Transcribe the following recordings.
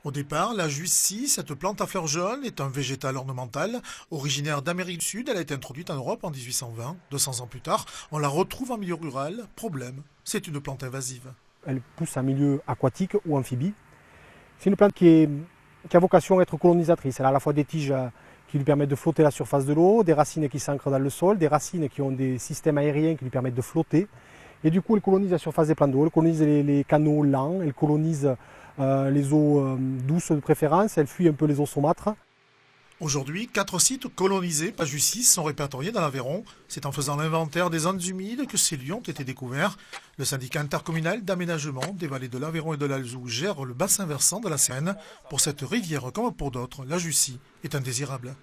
Au départ, la juicie, cette plante à fleurs jaunes, est un végétal ornemental. Originaire d'Amérique du Sud, elle a été introduite en Europe en 1820. 200 ans plus tard, on la retrouve en milieu rural. Problème, c'est une plante invasive. Elle pousse en milieu aquatique ou amphibie. C'est une plante qui a vocation à être colonisatrice. Elle a à la fois des tiges qui lui permettent de flotter à la surface de l'eau, des racines qui s'ancrent dans le sol, des racines qui ont des systèmes aériens qui lui permettent de flotter. Et du coup, elle colonise la surface des plans d'eau, elle colonise les canaux lents, elle colonise les eaux douces de préférence, elle fuit un peu les eaux saumâtres. Aujourd'hui, 4 sites colonisés par justice sont répertoriés dans l'Aveyron. C'est en faisant l'inventaire des zones humides que ces lieux ont été découverts. Le syndicat intercommunal d'aménagement des vallées de l'Aveyron et de l'Alzou gère le bassin versant de la Seine. Pour cette rivière comme pour d'autres, la Jussie est indésirable.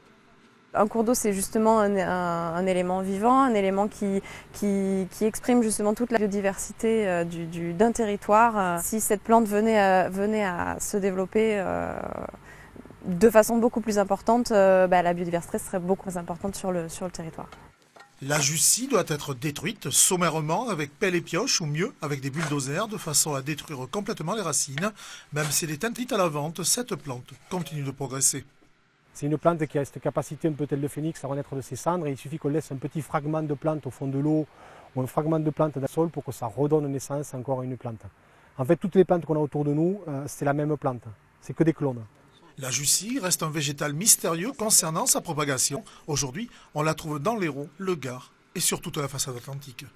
Un cours d'eau, c'est justement un élément vivant, un élément qui exprime justement toute la biodiversité d'un territoire. Si cette plante venait à se développer de façon beaucoup plus importante, la biodiversité serait beaucoup plus importante sur le territoire. La Jussie doit être détruite sommairement avec pelle et pioche ou mieux avec des bulldozers de façon à détruire complètement les racines. Même si elle est interdite à la vente, cette plante continue de progresser. C'est une plante qui a cette capacité un peu telle le phénix à renaître de ses cendres et il suffit qu'on laisse un petit fragment de plante au fond de l'eau ou un fragment de plante dans le sol pour que ça redonne naissance encore à une plante. En fait, toutes les plantes qu'on a autour de nous, c'est la même plante, c'est que des clones. La Jussie reste un végétal mystérieux concernant sa propagation. Aujourd'hui, on la trouve dans l'Hérault, le Gard et sur toute la façade atlantique.